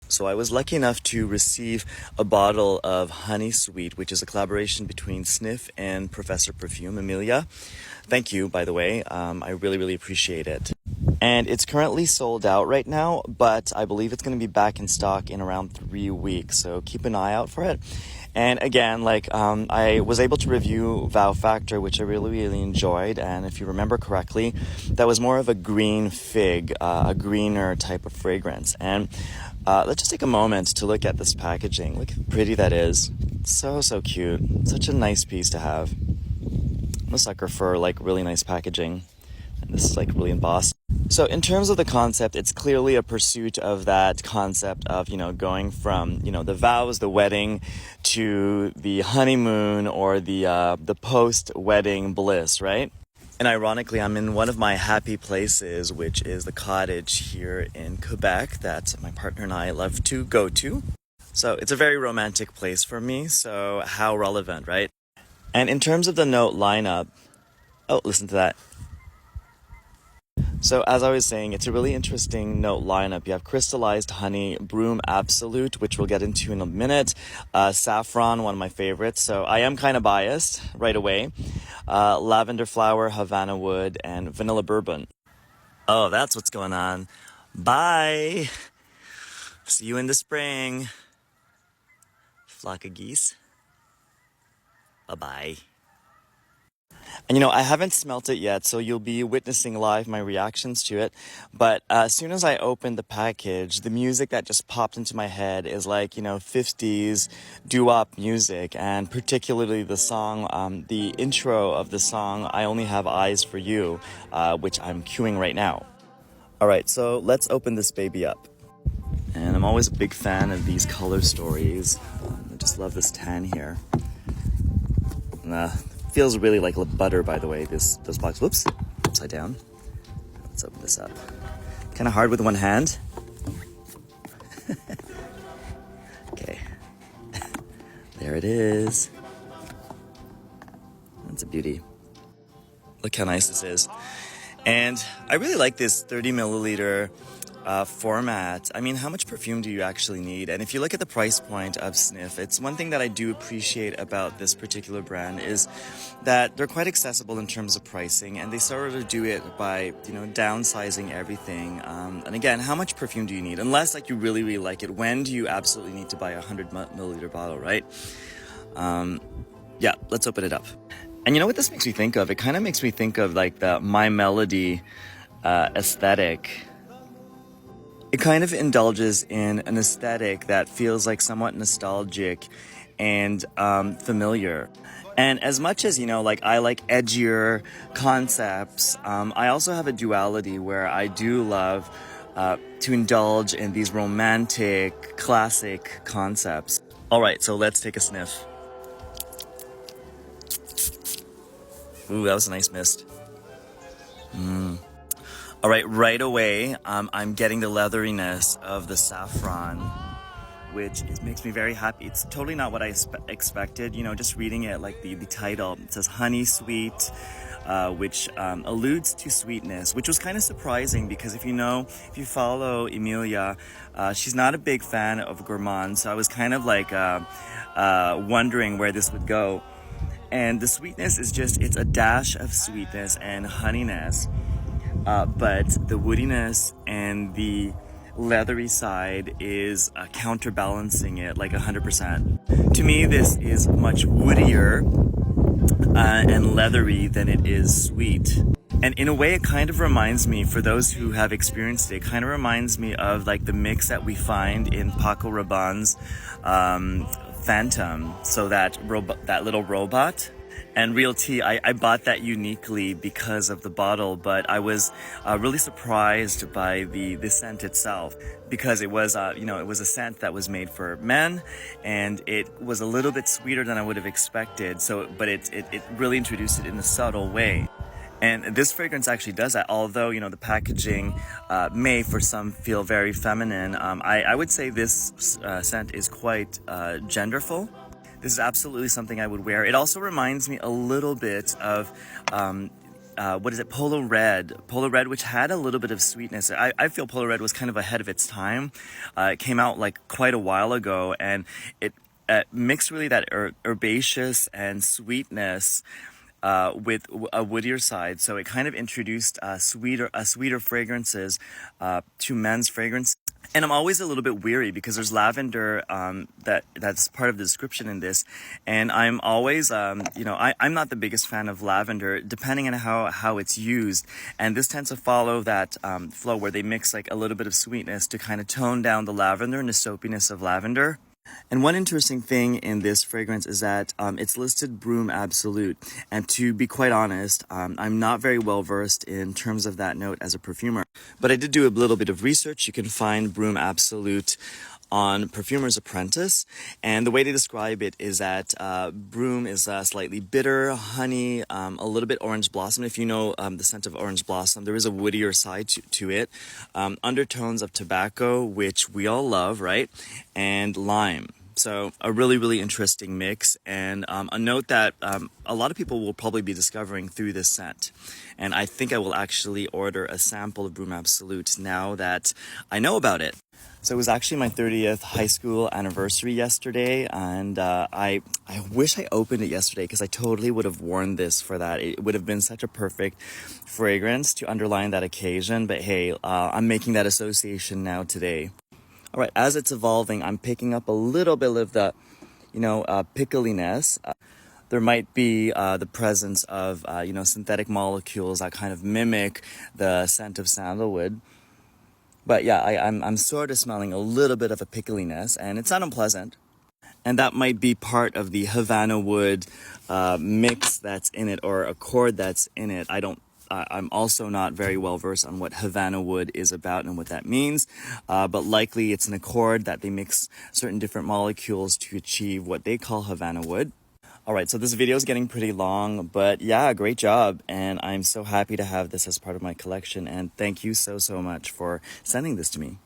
So I was lucky enough to receive a bottle of Honey Sweet, which is a collaboration between Snif and Professor Perfume, Emilia. Thank you, by the way. I really, really appreciate it. And it's currently sold out right now, but I believe it's going to be back in stock in around 3 weeks. So keep an eye out for it. And again, I was able to review Vow Factor, which I really, really enjoyed. And if you remember correctly, that was more of a green fig, a greener type of fragrance. And let's just take a moment to look at this packaging. Look how pretty that is. So, so cute. Such a nice piece to have. I'm a sucker for really nice packaging. And this is really embossed. So in terms of the concept, it's clearly a pursuit of that concept of, going from, the vows, the wedding, to the honeymoon or the post-wedding bliss, right? And ironically, I'm in one of my happy places, which is the cottage here in Quebec that my partner and I love to go to. So it's a very romantic place for me, so how relevant, right? And in terms of the note lineup, oh, listen to that. So as I was saying, it's a really interesting note lineup. You have crystallized honey, broom absolute, which we'll get into in a minute, saffron, one of my favorites. So I am kind of biased right away. Lavender flower, Havana wood, and vanilla bourbon. Oh, that's what's going on. Bye. See you in the spring. Flock of geese. Bye-bye. And I haven't smelt it yet, so you'll be witnessing live my reactions to it. But as soon as I opened the package, the music that just popped into my head is 50s doo-wop music, and particularly the song, the intro of the song, I Only Have Eyes for You, which I'm cueing right now. All right, so let's open this baby up. And I'm always a big fan of these color stories. I just love this tan here. Feels really like butter, by the way, this box. Whoops, upside down. Let's open this up. Kind of hard with one hand. Okay. There it is. That's a beauty. Look how nice this is. And I really like this 30 milliliter format. I mean, how much perfume do you actually need? And if you look at the price point of Snif, it's one thing that I do appreciate about this particular brand is that they're quite accessible in terms of pricing, and they sort of do it by, downsizing everything. And again, how much perfume do you need? Unless you really, really like it, when do you absolutely need to buy a 100 milliliter bottle, right? Yeah, let's open it up. And you know what this makes me think of? It kind of makes me think of the My Melody aesthetic. It kind of indulges in an aesthetic that feels somewhat nostalgic and familiar. And as much as, I like edgier concepts, I also have a duality where I do love to indulge in these romantic, classic concepts. All right, so let's take a sniff. Ooh, that was a nice mist. All right away, I'm getting the leatheriness of the saffron, which makes me very happy. It's totally not what I expected. Just reading it, the title, it says Honey Sweet, which alludes to sweetness, which was kind of surprising because if you follow Emilia, she's not a big fan of gourmand, so I was kind of wondering where this would go. And the sweetness is it's a dash of sweetness and honeyness. But the woodiness and the leathery side is counterbalancing it 100%. To me, this is much woodier and leathery than it is sweet. And in a way, it kind of reminds me, for those who have experienced it, kind of reminds me of the mix that we find in Paco Rabanne's Phantom. So that little robot. And Real Tea, I bought that uniquely because of the bottle, but I was really surprised by the scent itself because it was, it was a scent that was made for men, and it was a little bit sweeter than I would have expected. But it really introduced it in a subtle way. And this fragrance actually does that, although, the packaging may for some feel very feminine. I would say this scent is quite genderful. This is absolutely something I would wear. It also reminds me a little bit of what is it, Polo Red, which had a little bit of sweetness. I feel Polo Red was kind of ahead of its time. It came out like quite a while ago, and it mixed really that herbaceous and sweetness with a woodier side. So it kind of introduced sweeter fragrances to men's fragrance. And I'm always a little bit weary because there's lavender that's part of the description in this, and I'm always I'm not the biggest fan of lavender, depending on how it's used. And this tends to follow that flow where they mix like a little bit of sweetness to kind of tone down the lavender and the soapiness of lavender. And one interesting thing in this fragrance is that it's listed Broom Absolute. And to be quite honest, I'm not very well versed in terms of that note as a perfumer. But I did do a little bit of research. You can find Broom Absolute on Perfumer's Apprentice, and the way they describe it is that broom is slightly bitter, honey, a little bit orange blossom. If you know the scent of orange blossom, there is a woodier side to it. Undertones of tobacco, which we all love, right? And lime. So a really, really interesting mix, and a note that a lot of people will probably be discovering through this scent. And I think I will actually order a sample of Broom Absolute now that I know about it. So it was actually my 30th high school anniversary yesterday, and I wish I opened it yesterday because I totally would have worn this for that. It would have been such a perfect fragrance to underline that occasion, but hey, I'm making that association now today. All right, as it's evolving, I'm picking up a little bit of the, pickliness. There might be the presence of, synthetic molecules that kind of mimic the scent of sandalwood. But yeah, I'm sort of smelling a little bit of a pickliness, and it's not unpleasant. And that might be part of the Havana wood mix that's in it, or accord that's in it. I'm also not very well versed on what Havana wood is about and what that means, but likely it's an accord that they mix certain different molecules to achieve what they call Havana wood. All right, so this video is getting pretty long, but yeah, great job. And I'm so happy to have this as part of my collection. And thank you so much for sending this to me.